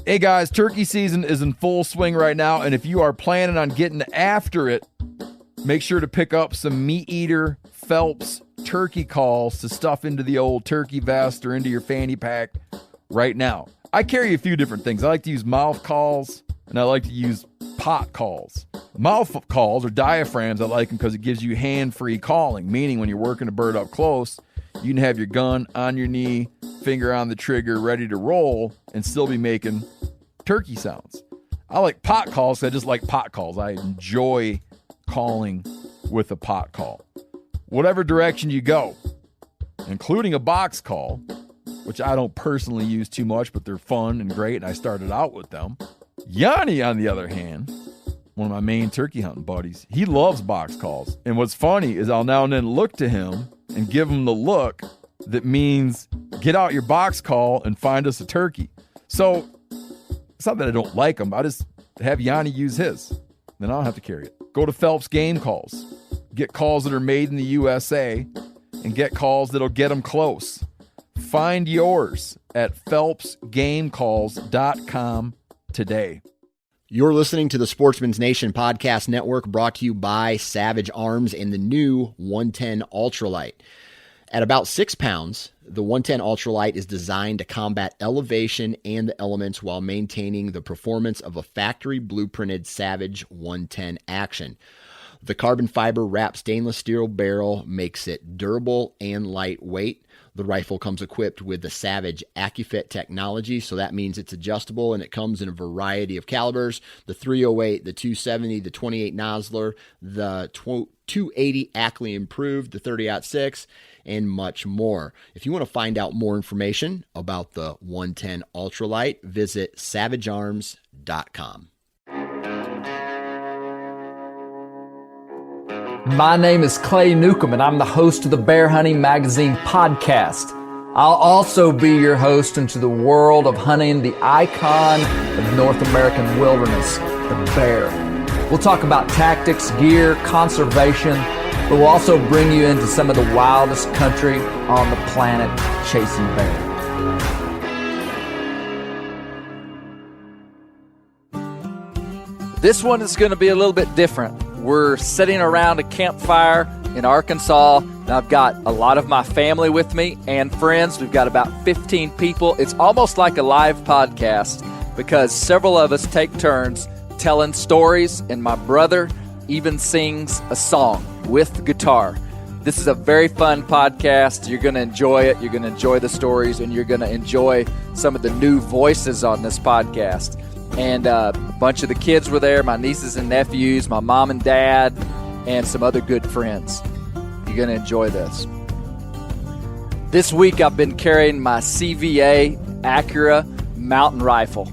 Hey guys, turkey season is in full swing right now, and if you are planning on getting after it, make sure to pick up some Meat Eater Phelps turkey calls to stuff into the old turkey vest or into your fanny pack right now. I carry a few different things. I like to use mouth calls, and I like to use pot calls. Mouth calls or diaphragms, I like them because it gives you hand-free calling, meaning when you're working a bird up close, you can have your gun on your knee, finger on the trigger, ready to roll, and still be making turkey sounds. I like pot calls because I just like pot calls. I enjoy calling with a pot call. Whatever direction you go, including a box call, which I don't personally use too much, but they're fun and great, and I started out with them. Yanni, on the other hand, one of my main turkey hunting buddies, he loves box calls. And what's funny is I'll now and then look to him and give him the look that means get out your box call and find us a turkey. So it's not that I don't like him. I just have Yanni use his. Then I don't have to carry it. Go to Phelps Game Calls. Get calls that are made in the USA and get calls that'll get them close. Find yours at phelpsgamecalls.com today. You're listening to the Sportsman's Nation Podcast Network, brought to you by Savage Arms and the new 110 Ultralight. At about 6 pounds, the 110 Ultralight is designed to combat elevation and the elements while maintaining the performance of a factory blueprinted Savage 110 action. The carbon fiber wrapped stainless steel barrel makes it durable and lightweight. The rifle comes equipped with the Savage AccuFit technology, so that means it's adjustable and it comes in a variety of calibers. The 308, the 270, the 28 Nosler, the 280 Ackley Improved, the 30-06, and much more. If you want to find out more information about the 110 Ultralight, visit savagearms.com. My name is Clay Newcomb, and I'm the host of the Bear Hunting Magazine podcast. I'll also be your host into the world of hunting the icon of North American wilderness, the bear. We'll talk about tactics, gear, conservation, but we'll also bring you into some of the wildest country on the planet chasing bear. This one is going to be a little bit different. We're sitting around a campfire in Arkansas, and I've got a lot of my family with me and friends. We've got about 15 people. It's almost like a live podcast because several of us take turns telling stories, and my brother even sings a song with guitar. This is a very fun podcast. You're going to enjoy it. You're going to enjoy the stories, and you're going to enjoy some of the new voices on this podcast. And a bunch of the kids were there, my nieces and nephews, my mom and dad, and some other good friends. You're going to enjoy this. This week I've been carrying my CVA Acura mountain rifle.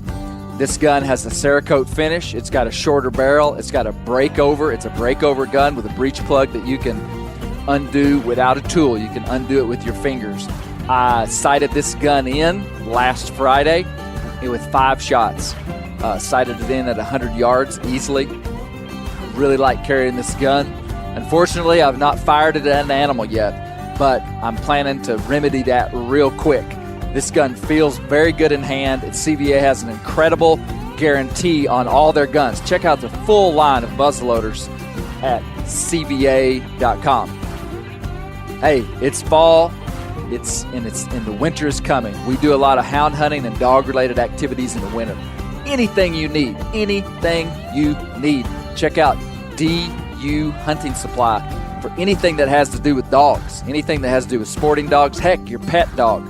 This gun has a Cerakote finish. It's got a shorter barrel. It's got a breakover. It's a breakover gun with a breech plug that you can undo without a tool. You can undo it with your fingers. I sighted this gun in last Friday with 5 shots. Sighted it in at 100 yards easily. Really like carrying this gun. Unfortunately, I've not fired it at an animal yet, but I'm planning to remedy that real quick. This gun feels very good in hand. CVA has an incredible guarantee on all their guns. Check out the full line of muzzleloaders at cva.com. Hey, it's fall. And the winter is coming. We do a lot of hound hunting and dog-related activities in the winter. Anything you need, check out DU Hunting Supply for anything that has to do with dogs, anything that has to do with sporting dogs, heck, your pet dog.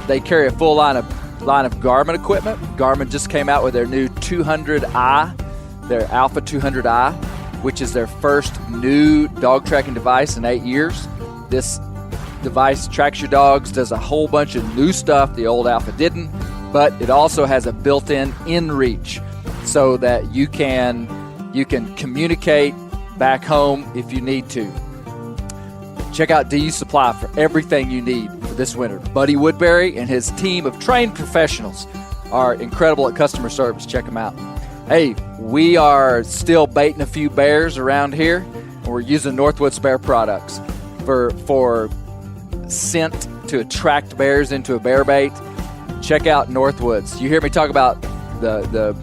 They carry a full line of Garmin equipment. Garmin just came out with their new 200i, their Alpha 200i, which is their first new dog tracking device in 8 years. This device tracks your dogs, does a whole bunch of new stuff the old Alpha didn't, but it also has a built-in inReach so that you can communicate back home if you need to. Check out DU Supply for everything you need for this winter. Buddy Woodbury and his team of trained professionals are incredible at customer service. Check them out. Hey, we are still baiting a few bears around here, and we're using Northwoods Bear products for scent to attract bears into a bear bait. check out Northwoods. You hear me talk about the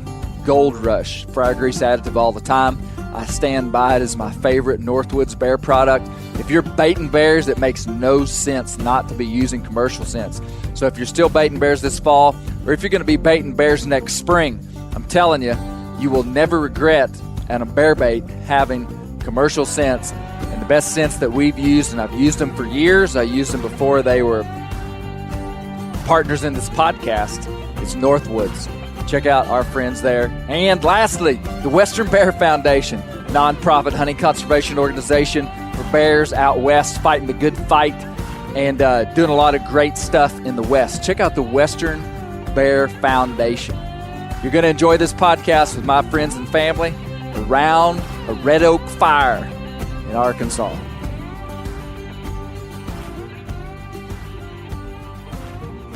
Gold Rush fryer grease additive all the time. I stand by it as my favorite Northwoods bear product. If you're baiting bears, it makes no sense not to be using commercial scents. So if you're still baiting bears this fall, or if you're going to be baiting bears next spring, I'm telling you, you will never regret on a bear bait having commercial scents. And the best scents that we've used, and I've used them for years, I used them before they were partners in this podcast, is Northwoods. Check out our friends there. And lastly, the Western Bear Foundation, nonprofit hunting conservation organization for bears out west, fighting the good fight and doing a lot of great stuff in the West. Check out the Western Bear Foundation. You're going to enjoy this podcast with my friends and family around a red oak fire in Arkansas.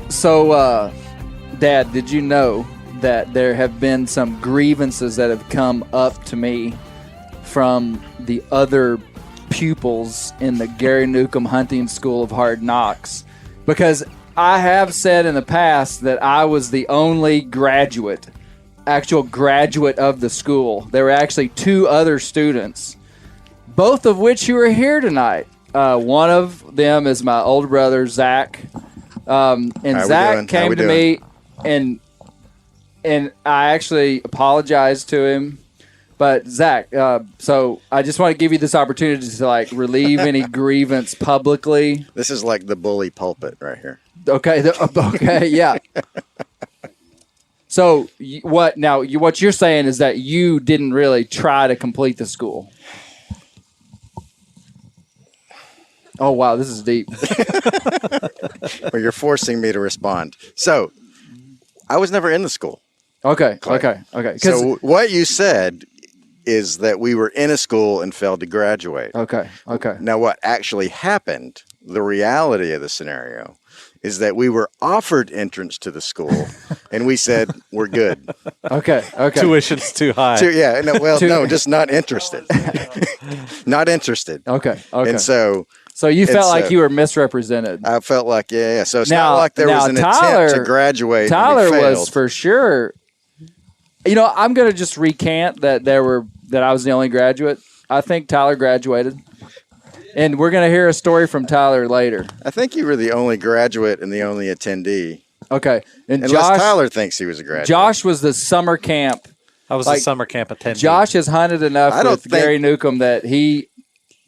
So, Dad, did you know that there have been some grievances that have come up to me from the other pupils in the Gary Newcomb Hunting School of Hard Knocks? Because I have said in the past that I was the only actual graduate of the school. There were actually 2 other students, both of which who are here tonight. One of them is my older brother, Zach. And Zach came to me and I actually apologized to him. But Zach, so I just want to give you this opportunity to relieve any grievance publicly. This is like the bully pulpit right here. Okay, okay, yeah. So what you're saying is that you didn't really try to complete the school. Oh wow, this is deep. Well, you're forcing me to respond. So, I was never in the school. Okay. So what you said is that we were in a school and failed to graduate. Okay. Now, what actually happened, the reality of the scenario, is that we were offered entrance to the school, and we said, we're good. Okay. Tuition's too high. Just not interested. Not interested. Okay. And so you felt like you were misrepresented. I felt like, yeah. So it's not like there was an attempt to graduate. Tyler and we failed. was for sure. I'm going to just recant that I was the only graduate. I think Tyler graduated. And we're going to hear a story from Tyler later. I think you were the only graduate and the only attendee. Okay. And Unless Tyler thinks he was a graduate. Josh was the summer camp. I was a summer camp attendee. Josh has hunted enough with Gary Newcomb that he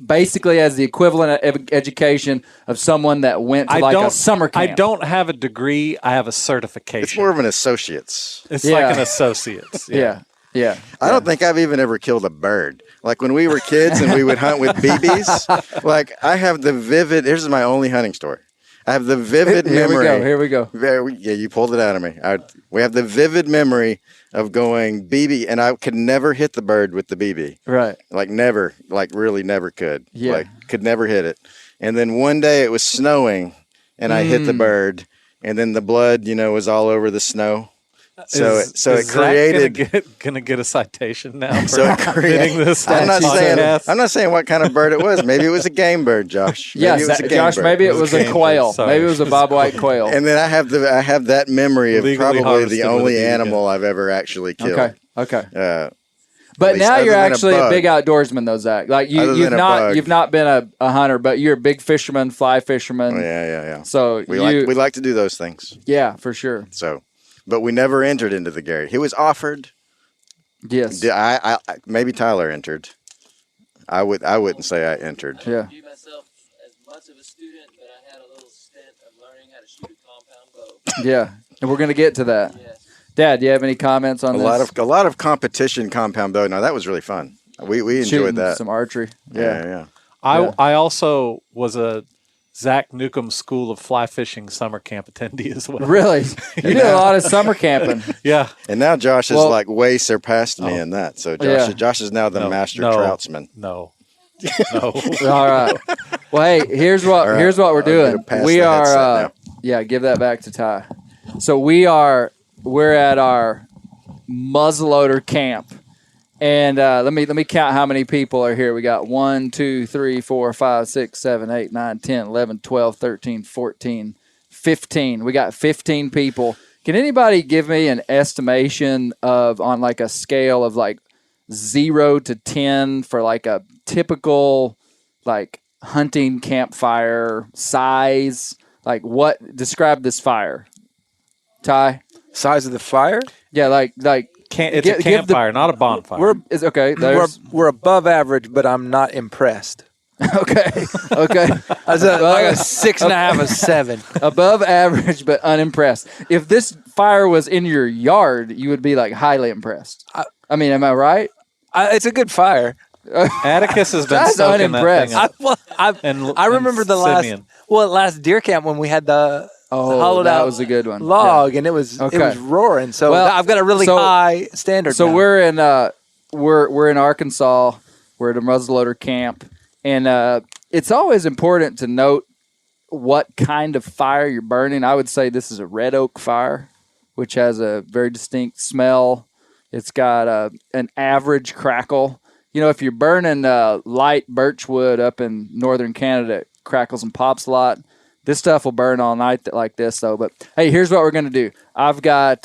basically has the equivalent of education of someone that went to a summer camp. I don't have a degree. I have a certification. It's more of an associate's. It's like an associate's. Yeah. I don't think I've even ever killed a bird. Like when we were kids and we would hunt with BBs, I have the vivid, here's my only hunting story. I have the vivid memory. Here we go. Yeah, you pulled it out of me. We have the vivid memory of going BB, and I could never hit the bird with the BB. Right. Never, really never could. Yeah. Could never hit it. And then one day it was snowing, and I hit the bird, and then the blood, was all over the snow. So it created. Gonna get a citation now. So it created this. I'm not saying what kind of bird it was. Maybe it was a game bird, Josh. Maybe it was a quail. Maybe it was a bobwhite quail. And then I have that memory of probably the only animal I've ever actually killed. Okay. But now you're actually a big outdoorsman, though, Zach. You've not been a hunter, but you're a big fisherman, fly fisherman. Oh, yeah. So we like to do those things. Yeah, for sure. So. But we never entered into the Gary. He was offered. Yes. I maybe Tyler entered. I wouldn't say I entered. Yeah. I view myself as much of a student, but I had a little stint of learning how to shoot a compound bow. Yeah, and we're going to get to that. Yes. Dad, do you have any comments on this? A lot of competition compound bow. No, that was really fun. We enjoyed that. Some archery. Yeah. I also was a Zach Newcomb School of Fly Fishing summer camp attendee as well. Really? You did a lot of summer camping. Yeah. And now Josh has way surpassed me in that. So Josh is now the master troutsman. No. All right. Well, hey, here's what we're doing. We are give that back to Ty. So we're at our muzzleloader camp. And let me count how many people are here. We got 1, 2, 3, 4, 5, 6, 7, 8, 9, 10, 11, 12, 13, 14, 15. We got 15 people Can anybody give me an estimation of on like a scale of like 0 to 10 for like a typical like hunting campfire size? Like describe this fire, Ty? Size of the fire? Yeah, like It's a campfire, not a bonfire. We're above average, but I'm not impressed. Okay. I was like a 6.5, a 7. Above average, but unimpressed. If this fire was in your yard, you would be like highly impressed. I mean, am I right? It's a good fire. Atticus has been That's soaking unimpressed. that thing up. I remember the Simeon. last deer camp when we had the hollowed that out was a good one. log, and it was roaring. So I've got a really high standard. So now. we're in Arkansas. We're at a muzzleloader camp, and it's always important to note what kind of fire you're burning. I would say this is a red oak fire, which has a very distinct smell. It's got an average crackle. You know, if you're burning light birch wood up in northern Canada, it crackles and pops a lot. This stuff will burn all night like this, though. But, hey, here's what we're going to do. I've got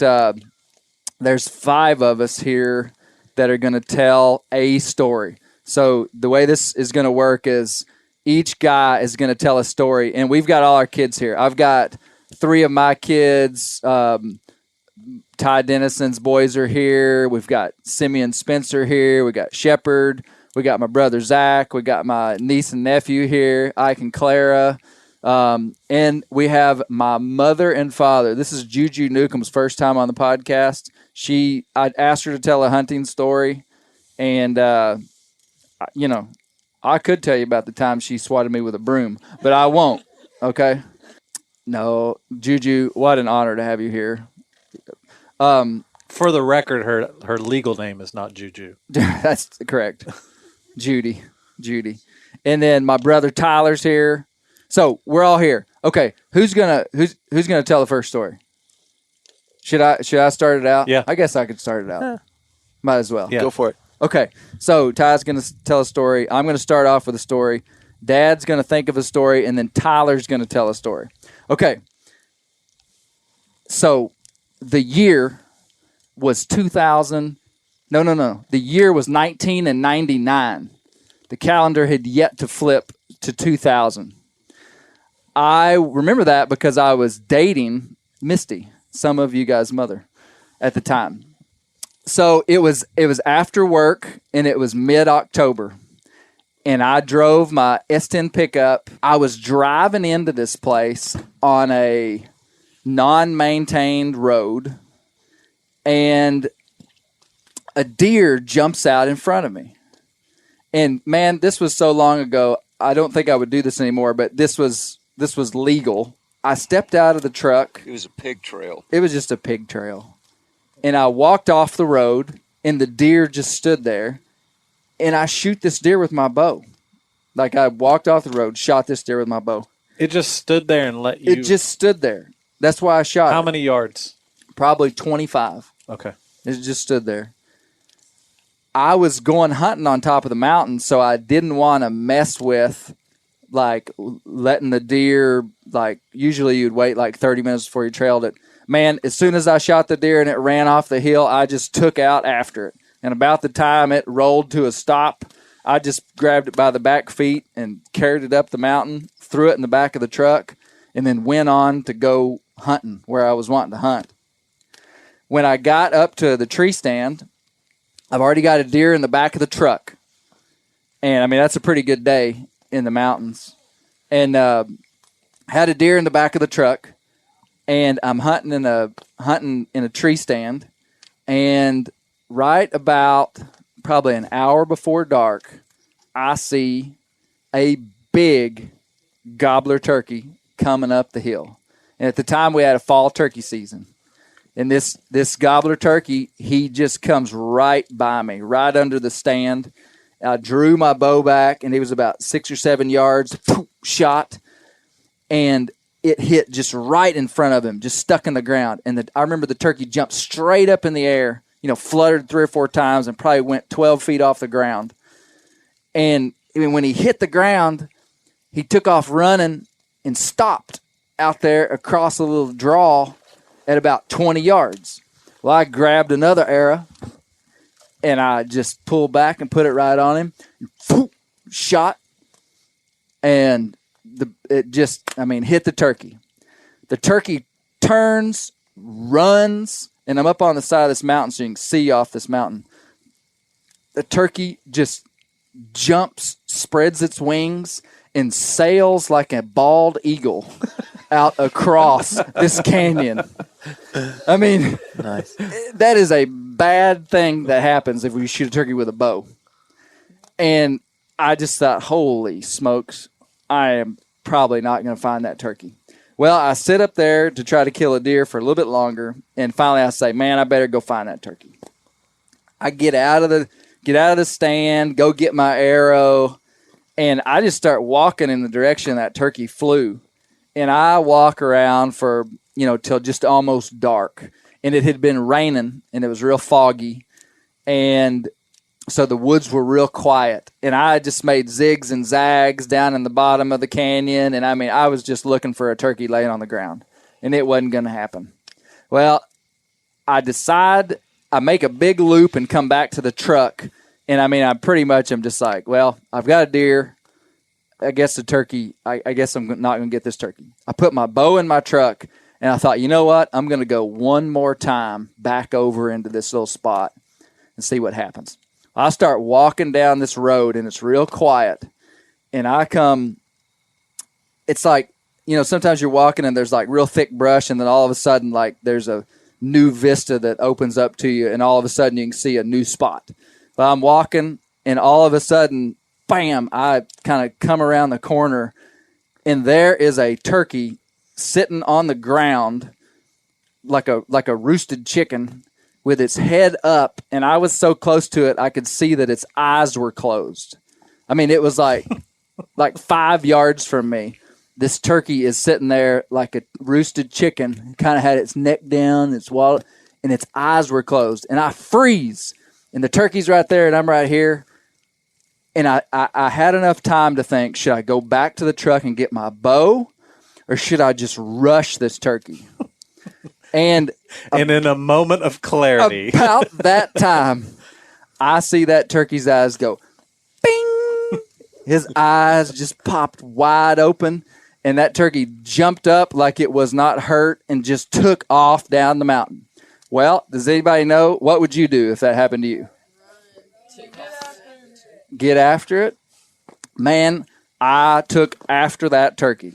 there's 5 of us here that are going to tell a story. So the way this is going to work is each guy is going to tell a story, and we've got all our kids here. I've got 3 of my kids. Ty Dennison's boys are here. We've got Simeon Spencer here. We got Shepard. We got my brother Zach. We got my niece and nephew here, Ike and Clara. And we have my mother and father. This is Juju Newcomb's first time on the podcast. I asked her to tell a hunting story, and I could tell you about the time she swatted me with a broom, but I won't. Okay. No, Juju, what an honor to have you here. For the record, her legal name is not Juju. That's correct. Judy. And then my brother Tyler's here. So we're all here. Okay, who's gonna tell the first story? Should I start it out? Yeah. I guess I could start it out. Might as well. Yeah. Go for it. Okay, so Ty's going to tell a story. I'm going to start off with a story. Dad's going to think of a story, and then Tyler's going to tell a story. Okay, so the year was 2000. No. The year was 1999. The calendar had yet to flip to 2000. I remember that because I was dating Misty, some of you guys' mother, at the time. So it was after work, and it was mid-October, and I drove my S10 pickup. I was driving into this place on a non-maintained road, and a deer jumps out in front of me. And, man, this was so long ago, I don't think I would do this anymore, but this was legal. I stepped out of the truck. It was a pig trail. It was just a pig trail. And I walked off the road, and the deer just stood there. And I shoot this deer with my bow. Like, I walked off the road, shot this deer with my bow. It just stood there and let you... It just stood there. That's why I shot it. How many yards? Probably 25. Okay. It just stood there. I was going hunting on top of the mountain, so I didn't want to mess with, like, letting the deer, like, usually you'd wait like 30 minutes before you trailed it. Man, as soon as I shot the deer and it ran off the hill, I just took out after it. And about the time it rolled to a stop, I just grabbed it by the back feet and carried it up the mountain, threw it in the back of the truck, and then went on to go hunting where I was wanting to hunt. When I got up to the tree stand, I've already got a deer in the back of the truck. And, I mean, that's a pretty good day in the mountains. And had a deer in the back of the truck. And I'm hunting in a tree stand. And right about probably an hour before dark, I see a big gobbler turkey coming up the hill. And at the time, we had a fall turkey season. And this gobbler turkey, he just comes right by me, right under the stand. I drew my bow back, and he was about 6 or 7 yards, shot, and it hit just right in front of him, just stuck in the ground. And I remember the turkey jumped straight up in the air, fluttered 3 or 4 times, and probably went 12 feet off the ground. And when he hit the ground, he took off running and stopped out there across a little draw. at about 20 yards. Well, I grabbed another arrow, and I just pulled back and put it right on him. Shot, and it just hit the turkey. The turkey turns, runs, and I'm up on the side of this mountain so you can see off this mountain. The turkey just jumps, spreads its wings, and sails like a bald eagle out across this canyon. I mean, nice. That is a bad thing that happens if we shoot a turkey with a bow. And I just thought, holy smokes, I am probably not going to find that turkey. Well, I sit up there to try to kill a deer for a little bit longer, and finally I say, man, I better go find that turkey. I get out of the stand, go get my arrow, and I just start walking in the direction that turkey flew. And I walk around for, till just almost dark. And it had been raining, and it was real foggy. And so the woods were real quiet. And I just made zigs and zags down in the bottom of the canyon. And, I was just looking for a turkey laying on the ground. And it wasn't going to happen. Well, I decide I make a big loop and come back to the truck. And, I pretty much am just like, well, I've got a deer. I guess the turkey, I guess I'm not going to get this turkey. I put my bow in my truck, and I thought, you know what? I'm going to go one more time back over into this little spot and see what happens. I start walking down this road, and it's real quiet. And I come, it's like, sometimes you're walking, and there's like real thick brush, and then all of a sudden, like there's a new vista that opens up to you, and all of a sudden you can see a new spot. But I'm walking, and all of a sudden, bam, I kind of come around the corner, and there is a turkey sitting on the ground like a roosted chicken with its head up, and I was so close to it, I could see that its eyes were closed. It was like 5 yards from me. This turkey is sitting there like a roosted chicken, kind of had its neck down, its wallet, and its eyes were closed. And I freeze, and the turkey's right there, and I'm right here. And I had enough time to think, should I go back to the truck and get my bow, or should I just rush this turkey? And in a moment of clarity, about that time, I see that turkey's eyes go, bing! His eyes just popped wide open, and that turkey jumped up like it was not hurt and just took off down the mountain. Well, does anybody know, what would you do if that happened to you? Get after it. Man, I took after that turkey.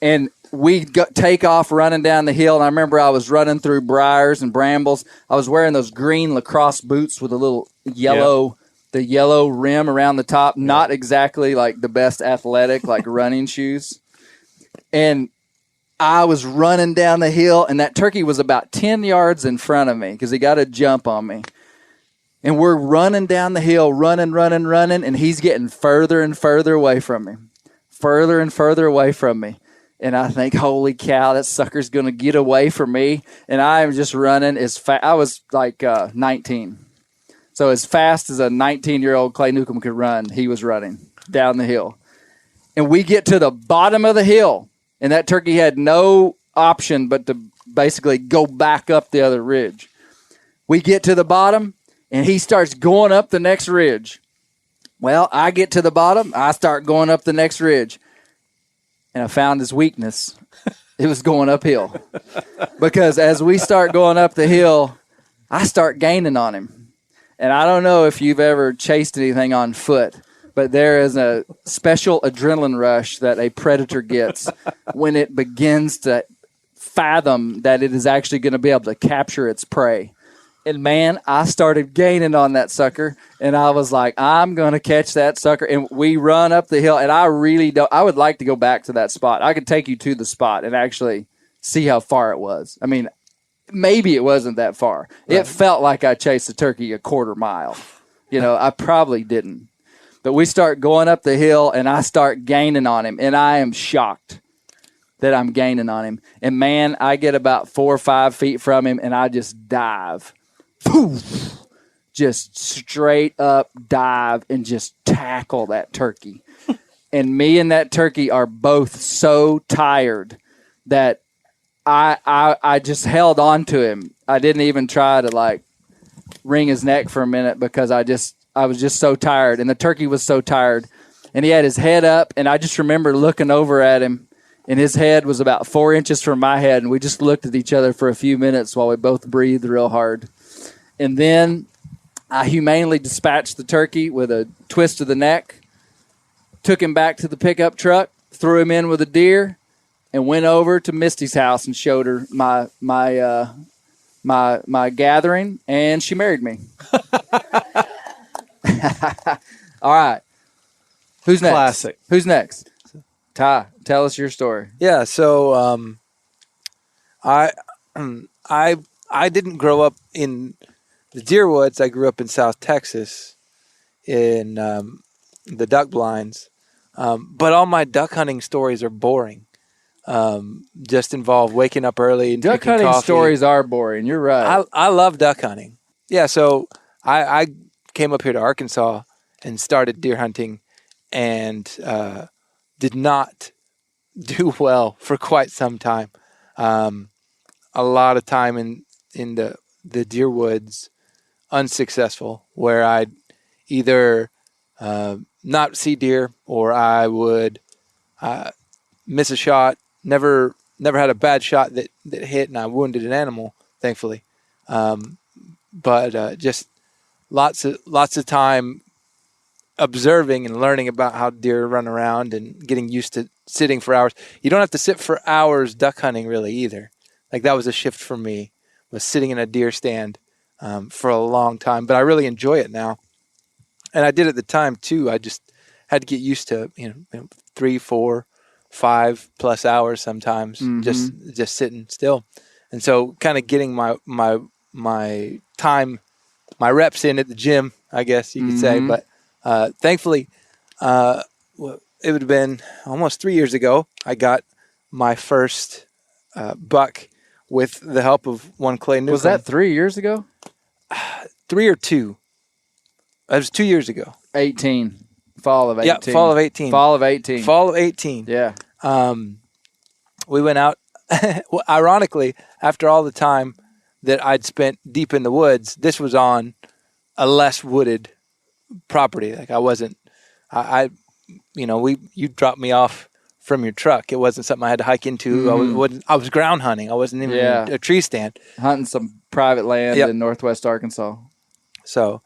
And we take off running down the hill. And I remember I was running through briars and brambles. I was wearing those green lacrosse boots with a little yellow, the yellow rim around the top. Not exactly like the best athletic, like running shoes. And I was running down the hill, and that turkey was about 10 yards in front of me because he got a jump on me. And we're running down the hill, running, and he's getting further and further away from me. Further and further away from me. And I think, holy cow, that sucker's going to get away from me. And I am just running as fast. I was like 19. So as fast as a 19-year-old Clay Newcomb could run, he was running down the hill. And we get to the bottom of the hill, and that turkey had no option but to basically go back up the other ridge. We get to the bottom, and he starts going up the next ridge. Well, I get to the bottom. I start going up the next ridge. And I found his weakness. It was going uphill. Because as we start going up the hill, I start gaining on him. And I don't know if you've ever chased anything on foot, but there is a special adrenaline rush that a predator gets when it begins to fathom that it is actually going to be able to capture its prey. And, man, I started gaining on that sucker, and I was like, I'm going to catch that sucker. And we run up the hill, and I would like to go back to that spot. I could take you to the spot and actually see how far it was. Maybe it wasn't that far. Right. It felt like I chased a turkey a quarter mile. I probably didn't. But we start going up the hill, and I start gaining on him, and I am shocked that I'm gaining on him. And, man, I get about 4 or 5 feet from him, and I just dive. Poof! Just straight up dive and just tackle that turkey. And me and that turkey are both so tired that I just held on to him. I didn't even try to like wring his neck for a minute because I was just so tired, and the turkey was so tired, and he had his head up, and I just remember looking over at him, and his head was about 4 inches from my head, and we just looked at each other for a few minutes while we both breathed real hard. And then I humanely dispatched the turkey with a twist of the neck, took him back to the pickup truck, threw him in with a deer, and went over to Misty's house and showed her my gathering, and she married me. All right. Who's next? Classic. Who's next? Ty, tell us your story. Yeah, so I didn't grow up in the deer woods. I grew up in South Texas in the duck blinds. But all my duck hunting stories are boring. Just involve waking up early and duck drinking hunting coffee. Stories are boring. You're right. I love duck hunting. Yeah, so I came up here to Arkansas and started deer hunting and did not do well for quite some time. A lot of time in the deer woods, unsuccessful, where I'd either not see deer or I would miss a shot. Never had a bad shot that hit and I wounded an animal, thankfully. But just lots of time observing and learning about how deer run around and getting used to sitting for hours. You don't have to sit for hours duck hunting really either. Like that was a shift for me, was sitting in a deer stand for a long time. But I really enjoy it now. And I did at the time too. I just had to get used to 3, 4, 5+ hours sometimes just sitting still. And so kind of getting my time, my reps in at the gym, I guess you could say. But thankfully, it would have been almost 3 years ago, I got my first buck with the help of one Clay Newcomb. Was that 3 years ago? 3 or 2? It was 2 years ago. 18. Fall of 18. Yeah, fall of 18. Fall of 18. Fall of 18. Yeah. We went out, ironically, after all the time that I'd spent deep in the woods, this was on a less wooded property. Like I wasn't, you dropped me off from your truck. It wasn't something I had to hike into. I was ground hunting. I wasn't even in a tree stand. Hunting some private land in northwest Arkansas. So,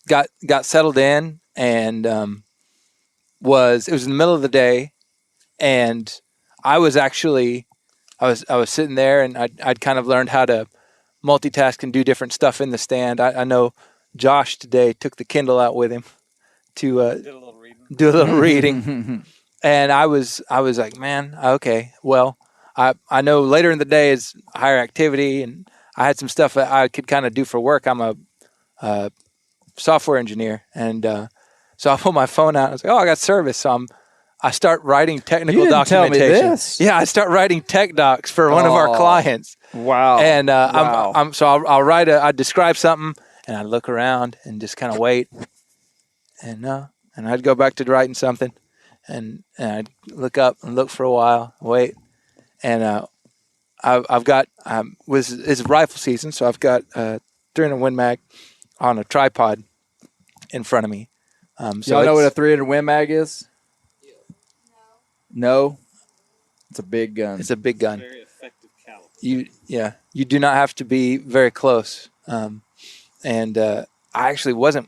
got settled in and it was in the middle of the day, and I was sitting there and I'd kind of learned how to multitask and do different stuff in the stand. I know Josh today took the Kindle out with him to do a little reading. And I was like, man, okay, well, I know later in the day is higher activity, and I had some stuff that I could kind of do for work. I'm a software engineer, and so I pulled my phone out. I was like, I got service. So I start writing technical documentation. Tell me this. Yeah, I start writing tech docs for one of our clients. Wow. And wow. I'll write I describe something, and I look around and just kind of wait, and I'd go back to writing something, and I'd look up and look for a while, wait, and I've got it's rifle season, so I've got 300 Win Mag on a tripod in front of me. So y'all know what a 300 Win Mag is? No? It's a big gun. It's a big gun. Very effective caliber. You do not have to be very close. And I actually wasn't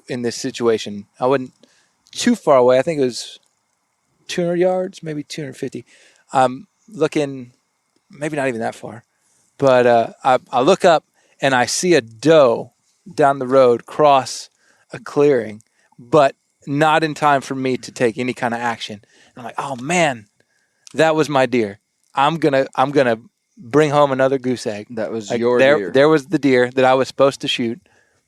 in this situation. I wasn't too far away. I think it was 200 yards, maybe 250. I'm looking, maybe not even that far. But I look up and I see a doe down the road cross a clearing, but not in time for me to take any kind of action. And I'm like, oh man, that was my deer. I'm gonna bring home another goose egg. That was your deer. There was the deer that I was supposed to shoot,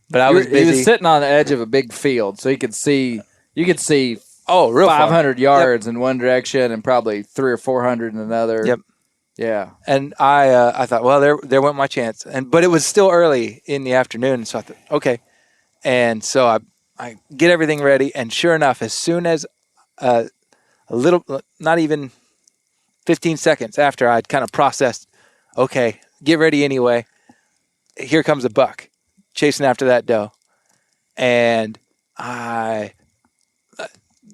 but I was busy. He was sitting on the edge of a big field, so you could see real 500 yards in one direction and probably 300 or 400 in another. Yep. Yeah. And I thought, well, there went my chance. But it was still early in the afternoon, so I thought, okay. And so I get everything ready, and sure enough, as soon as a little, not even 15 seconds after I'd kind of processed, okay, get ready anyway. Here comes a buck chasing after that doe. And I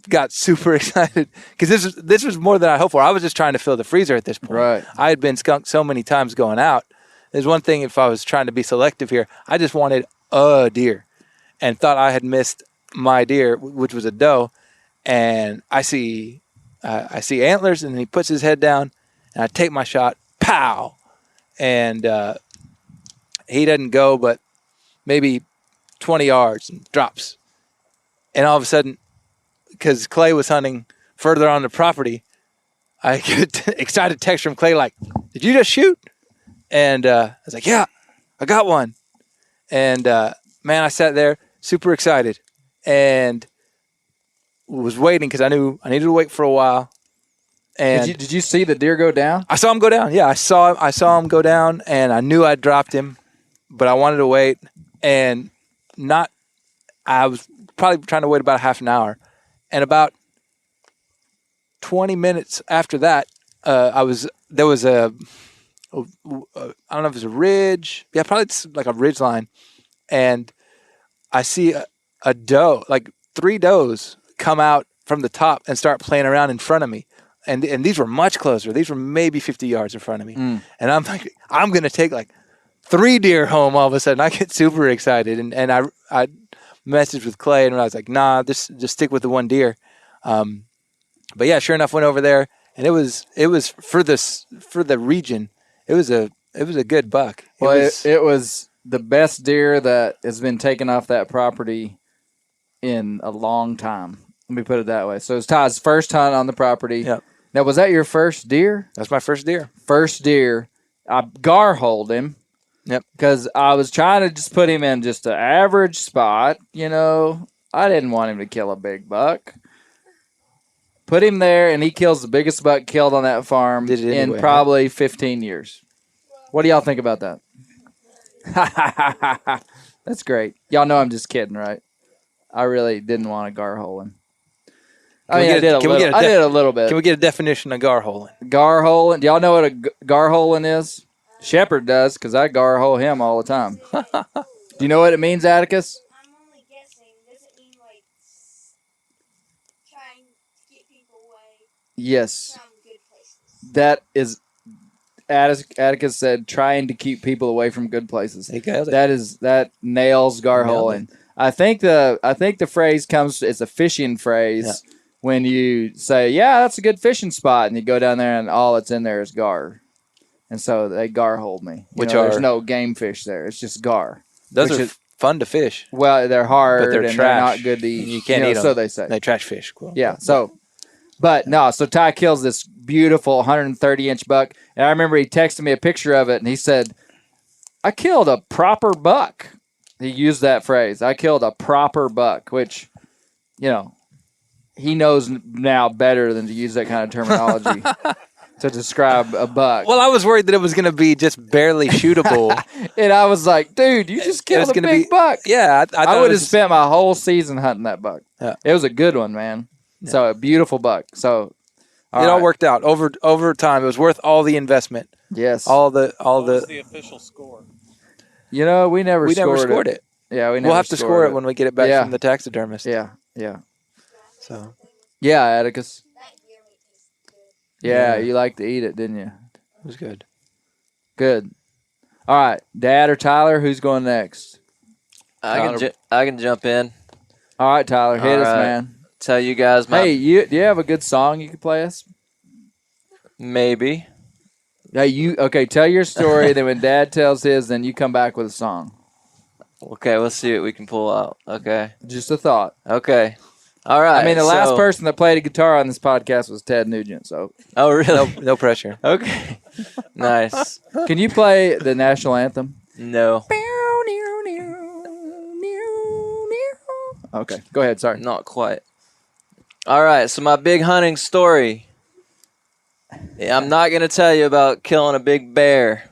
got super excited because this was more than I hoped for. I was just trying to fill the freezer at this point. Right. I had been skunked so many times going out. There's one thing if I was trying to be selective here, I just wanted a deer and thought I had missed my deer, which was a doe. And I see antlers, and he puts his head down, and I take my shot, pow, and he doesn't go but maybe 20 yards and drops. And all of a sudden, because Clay was hunting further on the property, I get an excited text from Clay like, "Did you just shoot?" And I was like, "Yeah, I got one." And man, I sat there super excited and was waiting because I knew I needed to wait for a while. And Did you see the deer go down? I saw him go down. Yeah, I saw him go down, and I knew I'd dropped him, but I wanted to wait, and I was probably trying to wait about half an hour, and about 20 minutes after that, there was I don't know if it was a ridge. Yeah, probably it's like a ridge line, and I see a doe, like 3 does, come out from the top and start playing around in front of me. And these were much closer. These were maybe 50 yards in front of me. And I'm like, I'm going to take like 3 deer home all of a sudden. I get super excited. And I messaged with Clay, and I was like, nah, just stick with the 1 deer. But yeah, sure enough, went over there, and it was for the region. It was a good buck. It was the best deer that has been taken off that property in a long time. Let me put it that way. So it was Ty's first hunt on the property. Yep. Now, was that your first deer? That's my first deer. First deer. I gar-holed him. Yep. Because I was trying to just put him in just an average spot. You know, I didn't want him to kill a big buck. Put him there, and he kills the biggest buck killed on that farm in probably 15 years. What do y'all think about that? That's great. Y'all know I'm just kidding, right? I really didn't want to gar-hole him. I did a little bit. Can we get a definition of gar-holing? Gar-holing. Do y'all know what a gar-holing is? Shepherd does, because I gar-hole him all the time. Do you know what it means, Atticus? I'm only guessing. Does it mean like trying to get people away Yes. from good places? That is, Atticus said, trying to keep people away from good places. That nails gar-holing. I think the phrase comes. It's a fishing phrase when you say, "Yeah, that's a good fishing spot," and you go down there and all that's in there is gar, and so they gar-hold me. There's no game fish there. It's just gar. Those are fun to fish. Well, they're hard, but they're and trash. they're not good to eat. You can't eat them. So they say. They trash fish. Cool. Yeah. So, but no. So Ty kills this beautiful 130-inch buck, and I remember he texted me a picture of it, and he said, "I killed a proper buck." He used that phrase. I killed a proper buck, which, he knows now better than to use that kind of terminology to describe a buck. Well, I was worried that it was going to be just barely shootable. And I was like, dude, you just killed a big buck. Yeah. I would have spent my whole season hunting that buck. Yeah. It was a good one, man. Yeah. So a beautiful buck. So it all worked out over time. It was worth all the investment. Yes. What was the official score? We never scored it. Yeah, we'll have to score it when we get it back from the taxidermist. Yeah. So. Yeah, Atticus. Yeah, you liked to eat it, didn't you? It was good. Good. All right, Dad or Tyler, who's going next? I can jump in. All right, Tyler, hit us, man. Tell you guys Hey, do you have a good song you could play us? Maybe. Hey, tell your story, then when Dad tells his, then you come back with a song. Okay, let's see what we can pull out. Okay. Just a thought. Okay. All right. I mean, the last person that played a guitar on this podcast was Ted Nugent, so. Oh, really? No pressure. Okay. Nice. Can you play the national anthem? No. Okay, go ahead, sorry. Not quite. All right, so my big hunting story. I'm not going to tell you about killing a big bear.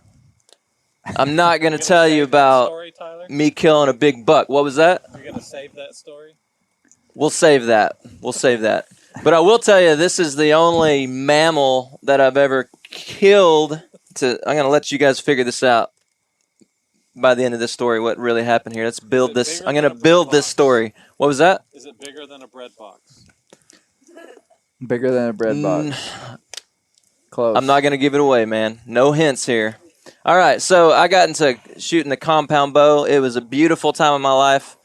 I'm not going to tell you about me killing a big buck. What was that? You're going to save that story? We'll save that. But I will tell you, this is the only mammal that I've ever killed. I'm going to let you guys figure this out by the end of this story, what really happened here. Let's build this. I'm going to build this story. What was that? Is it bigger than a bread box? Bigger than a bread box. Close. I'm not going to give it away, man. No hints here. All right, so I got into shooting a compound bow. It was a beautiful time of my life.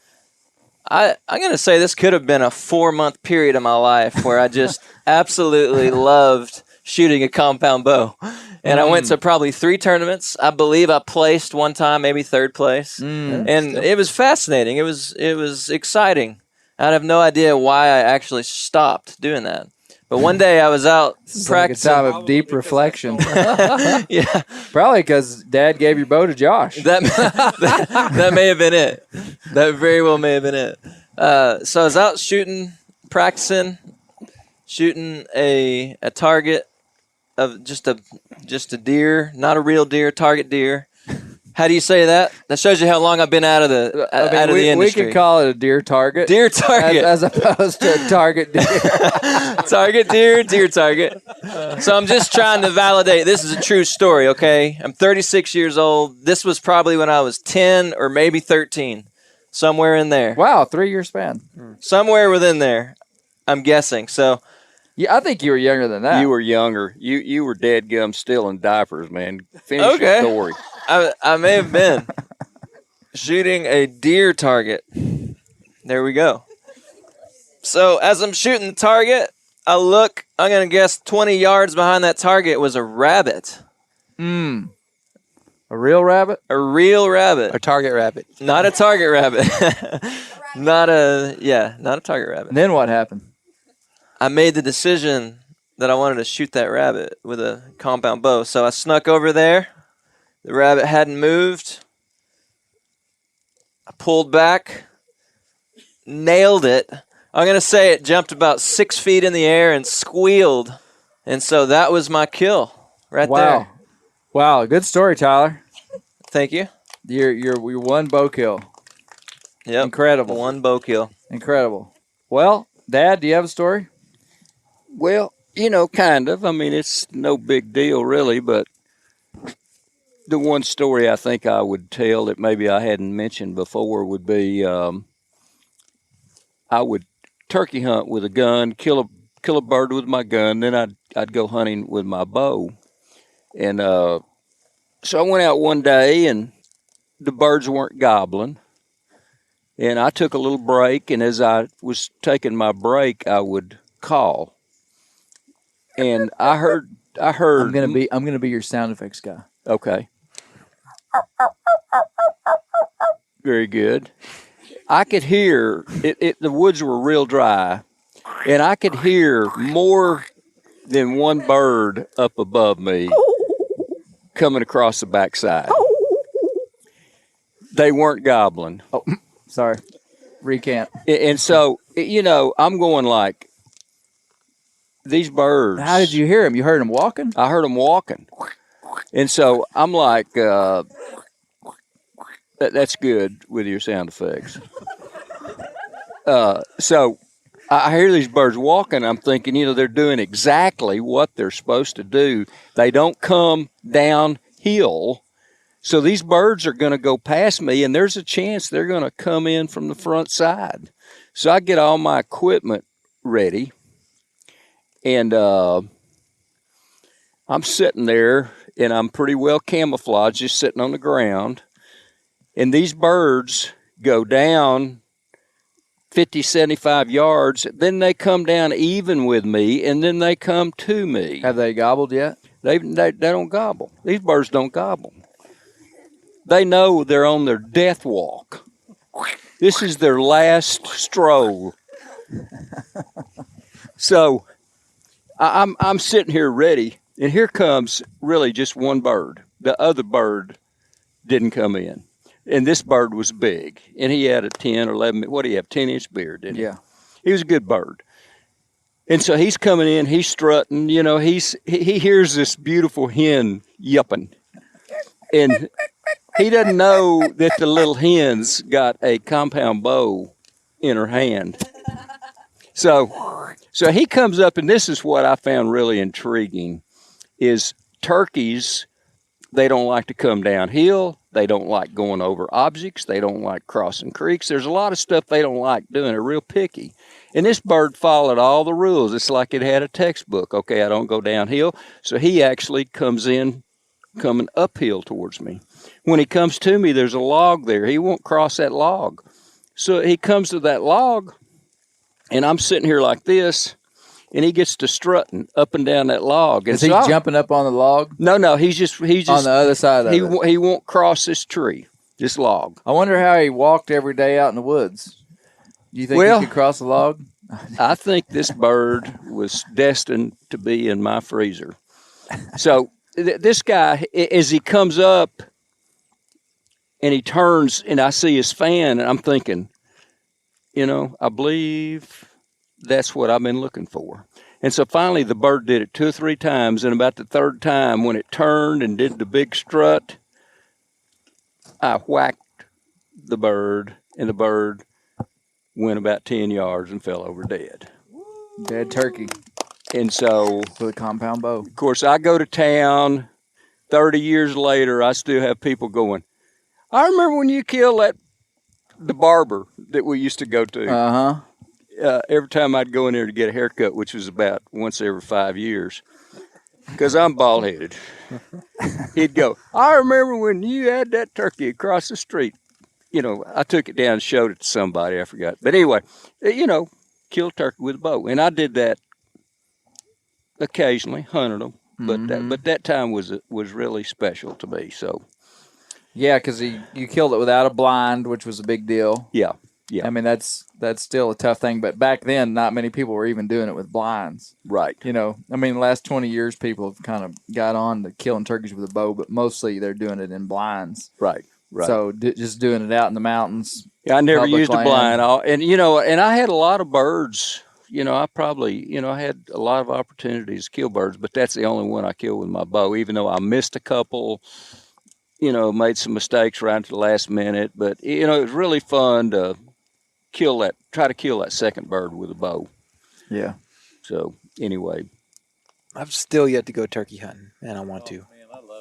I'm going to say this could have been a 4-month period of my life where I just absolutely loved shooting a compound bow. And I went to probably 3 tournaments. I believe I placed one time, maybe 3rd place. And it was fascinating. It was exciting. I have no idea why I actually stopped doing that. But one day I was out practicing. Like a time of deep reflection. Yeah. Probably because Dad gave your bow to Josh. That may have been it. That very well may have been it. So I was out shooting, practicing, shooting a target of just a deer, not a real deer, target deer. How do you say that? That shows you how long I've been out of the industry. We could call it a deer target. Deer target. As opposed to a target deer. Target deer, deer target. So I'm just trying to validate this is a true story, okay? I'm 36 years old. This was probably when I was 10 or maybe 13. Somewhere in there. Wow, 3-year span. Somewhere within there, I'm guessing. So yeah, I think you were younger than that. You were younger. You were dead gum still in diapers, man. Finish your story. I may have been shooting a deer target. There we go. So as I'm shooting the target, I look, I'm going to guess 20 yards behind that target was a rabbit. A real rabbit? A real rabbit. A target rabbit. Not a target rabbit. Not a target rabbit. And then what happened? I made the decision that I wanted to shoot that rabbit with a compound bow. So I snuck over there. The rabbit hadn't moved. I pulled back, nailed it. I'm going to say it jumped about 6 feet in the air and squealed. And so that was my kill right there. Wow, good story, Tyler. Thank you. Your one bow kill. Yep. Incredible. One bow kill. Incredible. Well, Dad, do you have a story? Well, kind of. I mean, it's no big deal, really, but the one story I think I would tell that maybe I hadn't mentioned before would be I would turkey hunt with a gun, kill a bird with my gun, then I'd go hunting with my bow. And so I went out one day and the birds weren't gobbling. And I took a little break, and as I was taking my break, I would call. And I heard I'm gonna be your sound effects guy. Okay. Very good. I could hear it. The woods were real dry, and I could hear more than one bird up above me coming across the backside. They weren't gobbling. Oh, sorry. Recant. And so, I'm going like, these birds. How did you hear them? You heard them walking? I heard them walking. And so I'm like, that's good with your sound effects. So I hear these birds walking. I'm thinking, they're doing exactly what they're supposed to do. They don't come downhill. So these birds are going to go past me, and there's a chance they're going to come in from the front side. So I get all my equipment ready, and I'm sitting there, and I'm pretty well camouflaged, just sitting on the ground. And these birds go down 50, 75 yards. Then they come down even with me, and then they come to me. Have they gobbled yet? They don't gobble. These birds don't gobble. They know they're on their death walk. This is their last stroll. So I'm sitting here ready, and here comes really just one bird. The other bird didn't come in. And this bird was big, and he had a 10 or 11, what do you have, 10-inch beard, didn't he? Yeah. He was a good bird. And so he's coming in, he's strutting, he hears this beautiful hen yipping. And he doesn't know that the little hen's got a compound bow in her hand. So So he comes up, and this is what I found really intriguing, is turkeys, they don't like to come downhill. They don't like going over objects. They don't like crossing creeks. There's a lot of stuff they don't like doing. They're real picky. And this bird followed all the rules. It's like it had a textbook. Okay, I don't go downhill. So he actually comes in coming uphill towards me. When he comes to me, there's a log there. He won't cross that log. So he comes to that log, and I'm sitting here like this, and he gets to strutting up and down that log. And Is he jumping up on the log? No, he's just on the other side of it. He won't cross this tree, this log. I wonder how he walked every day out in the woods. Do you think he could cross the log? I think this bird was destined to be in my freezer. So this guy, as he comes up and he turns and I see his fan, and I'm thinking, I believe that's what I've been looking for. And so finally the bird did it 2 or 3 times, and about the third time when it turned and did the big strut, I whacked the bird, and the bird went about 10 yards and fell over dead. Dead turkey. And so, with a compound bow. Of course, I go to town 30 years later, I still have people going, I remember when you killed the barber that we used to go to. Uh-huh. Every time I'd go in there to get a haircut, which was about once every 5 years, because I'm bald-headed, he'd go, I remember when you had that turkey across the street. I took it down and showed it to somebody. I forgot. But anyway, killed turkey with a bow. And I did that occasionally, hunted them. But that time was really special to me. So, yeah, because you killed it without a blind, which was a big deal. Yeah. I mean, that's still a tough thing. But back then, not many people were even doing it with blinds. Right. The last 20 years, people have kind of got on to killing turkeys with a bow, but mostly they're doing it in blinds. Right. So just doing it out in the mountains. Yeah, I never used land. a blind. And I had a lot of birds. I had a lot of opportunities to kill birds, but that's the only one I killed with my bow, even though I missed a couple, made some mistakes right to the last minute. But, it was really fun to try to kill that second bird with a bow. Yeah. So, anyway. I've still yet to go turkey hunting, and I want to.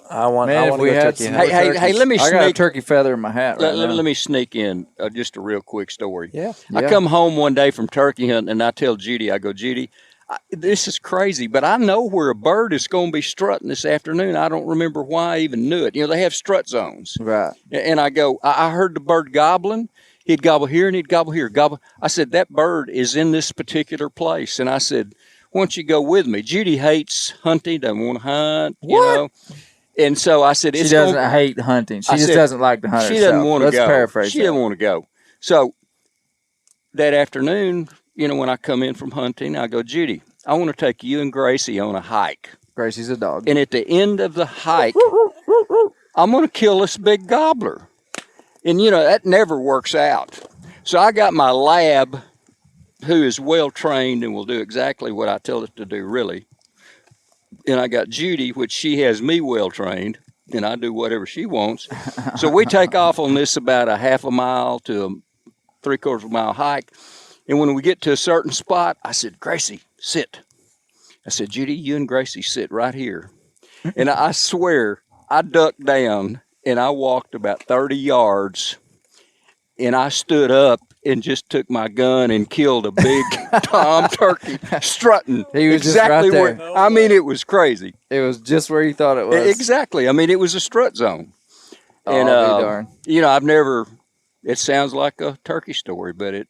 I want to go turkey hunting. Hey, let me I got a turkey feather in my hat right now. Let me sneak in just a real quick story. Yeah. I come home one day from turkey hunting, and I tell Judy, I go, Judy, this is crazy, but I know where a bird is going to be strutting this afternoon. I don't remember why I even knew it. They have strut zones. Right. And I go, I heard the bird gobbling. He'd gobble here, and he'd gobble here. Gobble. I said, that bird is in this particular place. And I said, why don't you go with me? Judy hates hunting, doesn't want to hunt, What? And so I said, she doesn't hate hunting. She just doesn't like to hunt herself. She doesn't want to go. Let's paraphrase She doesn't want to go. So that afternoon, when I come in from hunting, I go, Judy, I want to take you and Gracie on a hike. Gracie's a dog. And at the end of the hike, I'm going to kill this big gobbler. And, that never works out. So I got my lab, who is well-trained and will do exactly what I tell it to do, really. And I got Judy, which she has me well-trained, and I do whatever she wants. So we take off on this about a half a mile to a 3/4 mile hike. And when we get to a certain spot, I said, Gracie, sit. I said, Judy, you and Gracie sit right here. And I swear, I ducked down, and I walked about 30 yards, and I stood up and just took my gun and killed a big tom turkey strutting. He was exactly just right there. I mean, it was crazy. It was just where you thought it was. Exactly. I mean, it was a strut zone. And, darn. I've never, it sounds like a turkey story, but it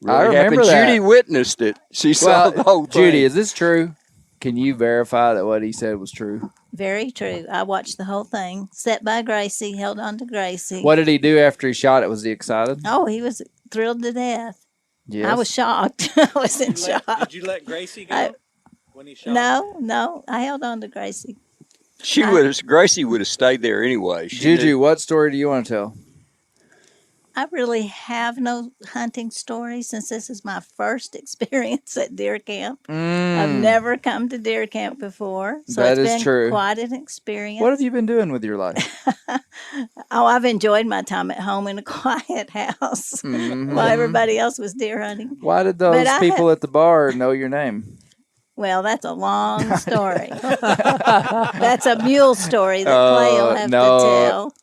I really remember happened. that. Judy witnessed it. She saw the whole thing. Judy, is this true? Can you verify that what he said was true? Very true. I watched the whole thing. Sat by Gracie, held on to Gracie. What did he do after he shot it? Was he excited? Oh, he was thrilled to death. Yes. I was shocked. I was in shock. Did you let Gracie go when he shot? No. I held on to Gracie. Gracie would have stayed there anyway. Juju, what story do you want to tell? I really have no hunting stories since this is my first experience at deer camp. I've never come to deer camp before, so That it's is been true. quite an experience. What have you been doing with your life? Oh, I've enjoyed my time at home in a quiet house while everybody else was deer hunting. Why did those people at the bar know your name? Well, that's a long story. That's a mule story that Clay will have to tell.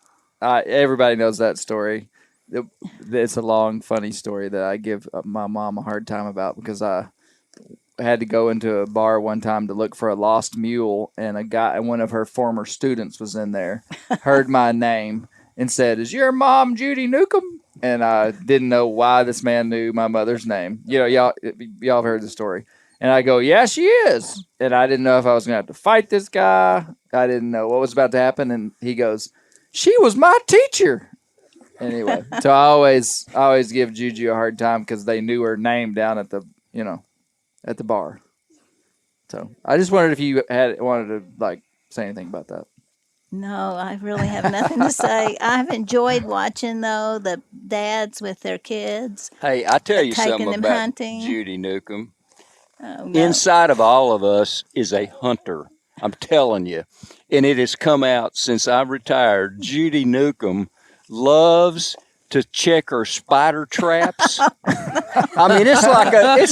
Everybody knows that story. It's a long, funny story that I give my mom a hard time about because I had to go into a bar one time to look for a lost mule, and one of her former students was in there, heard my name, and said, "Is your mom Judy Newcomb?" And I didn't know why this man knew my mother's name. You know, y'all have heard the story. And I go, "Yeah, she is." And I didn't know if I was going to have to fight this guy. I didn't know what was about to happen. And he goes, "She was my teacher." Anyway, so I always give Juju a hard time because they knew her name down at the bar. So I just wondered if you wanted to say anything about that. No, I really have nothing to say. I've enjoyed watching though the dads with their kids. Hey, I tell you taking something them about hunting. Judy Newcomb. Oh, no. Inside of all of us is a hunter. I'm telling you. And it has come out since I retired. Judy Newcomb loves to check her spider traps. I mean, it's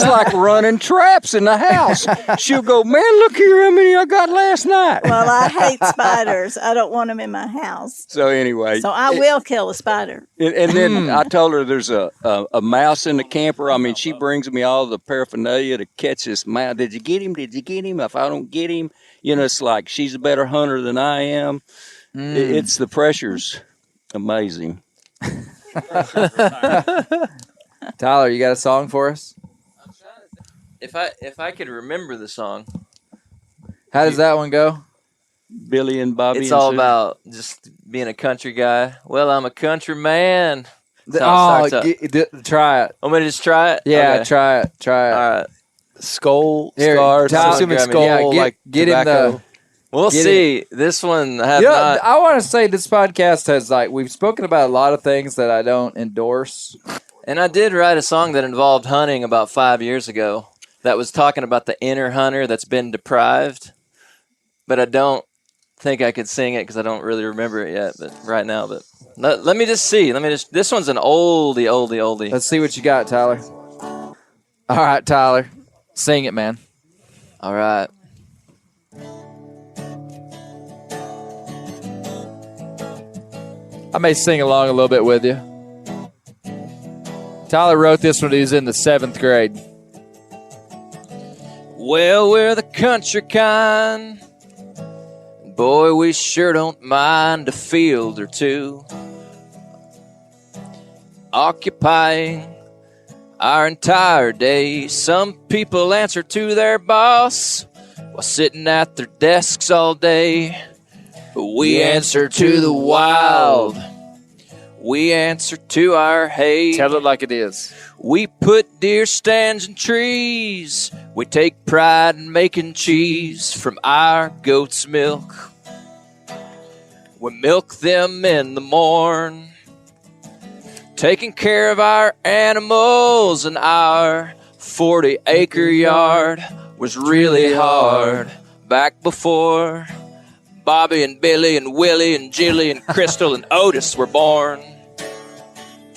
like running traps in the house. She'll go, "Man, look here how many I got last night." Well, I hate spiders. I don't want them in my house. So anyway. So I will kill a spider. And then I told her there's a mouse in the camper. I mean, she brings me all the paraphernalia to catch this mouse. Did you get him? Did you get him? If I don't get him, it's like she's a better hunter than I am. It's the pressure's amazing. Tyler, you got a song for us? If I could remember the song. How does that one go? Billy and Bobby. It's all about just being a country guy. Well, I'm a country man. Try it. Want me to just try it? Yeah, Okay. try it. All right. Skull, Here, scars. I'm Tyler, assuming grab me. skull, Yeah, get him tobacco. We'll Get see. This one have not. I want to say this podcast has we've spoken about a lot of things that I don't endorse. And I did write a song that involved hunting about 5 years ago that was talking about the inner hunter that's been deprived. But I don't think I could sing it because I don't really remember it yet. But right now, let me just see. This one's an oldie. Let's see what you got, Tyler. All right, Tyler, sing it, man. All right. I may sing along a little bit with you. Tyler wrote this when he was in the 7th grade. Well, we're the country kind. Boy, we sure don't mind a field or two. Occupying our entire day. Some people answer to their boss while sitting at their desks all day. But we answer to the wild. We answer to our hay. Tell it like it is. We put deer stands in trees. We take pride in making cheese from our goat's milk. We milk them in the morn. Taking care of our animals in our 40-acre yard was really hard back before Bobby and Billy and Willie and Jilly and Crystal and Otis were born.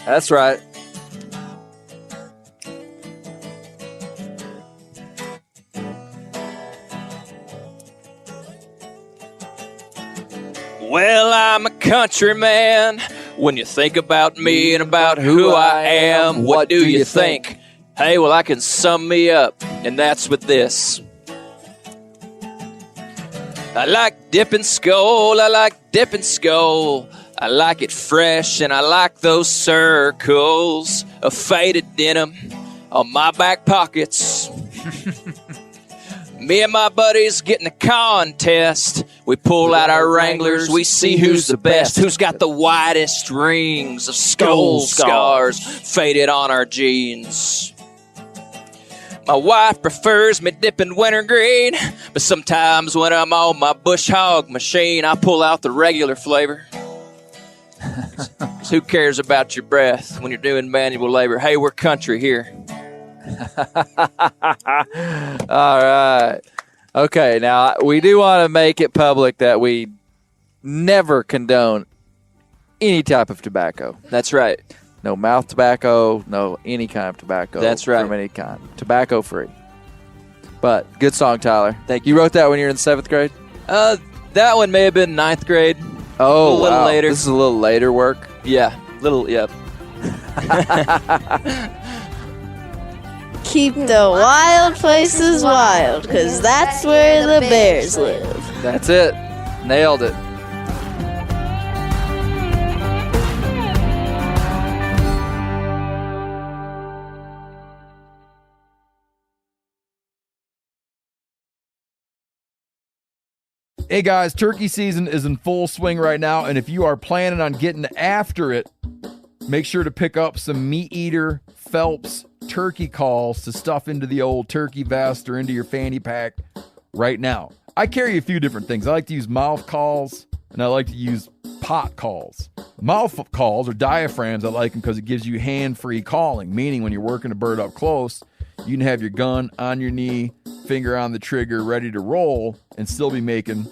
That's right. Well, I'm a country man. When you think about me and about who I am, what do you think? Hey, well, I can sum me up, and that's with this. I like dipping skull, I like dipping skull. I like it fresh, and I like those circles of faded denim on my back pockets. Me and my buddies get in a contest. We pull out our Wranglers, we see who's the best, who's got the widest rings of skull scars faded on our jeans. My wife prefers me dipping wintergreen, but sometimes when I'm on my bush hog machine, I pull out the regular flavor. Who cares about your breath when you're doing manual labor? Hey, we're country here. All right. Okay, now we do want to make it public that we never condone any type of tobacco. That's right. No mouth tobacco, no any kind of tobacco. That's right. From any kind. Tobacco free. But good song, Tyler. Thank you. You wrote that when you were in 7th grade? That one may have been 9th grade. Oh, a little wow. later. This is a little later work. Yeah, yep. Keep the wild places wild, because that's where the bears live. That's it. Nailed it. Hey guys, turkey season is in full swing right now, and if you are planning on getting after it, make sure to pick up some Meat Eater Phelps turkey calls to stuff into the old turkey vest or into your fanny pack right now. I carry a few different things. I like to use mouth calls, and I like to use pot calls. Mouth calls or diaphragms, I like them because it gives you hand-free calling, meaning when you're working a bird up close, you can have your gun on your knee, finger on the trigger, ready to roll, and still be making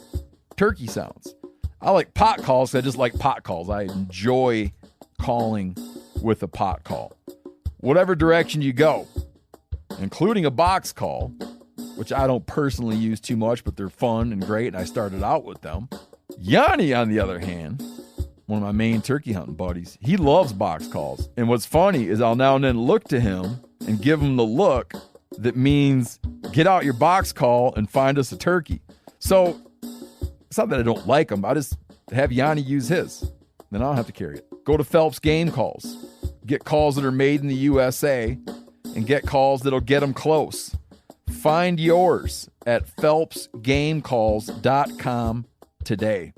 turkey sounds. I like pot calls. I just like pot calls. I enjoy calling with a pot call. Whatever direction you go, including a box call, which I don't personally use too much, but they're fun and great, and I started out with them. Yanni, on the other hand, one of my main turkey hunting buddies, he loves box calls. And what's funny is I'll now and then look to him and give him the look that means get out your box call and find us a turkey. So it's not that I don't like them. I just have Yanni use his. Then I don't have to carry it. Go to Phelps Game Calls. Get calls that are made in the USA and get calls that'll get them close. Find yours at phelpsgamecalls.com today.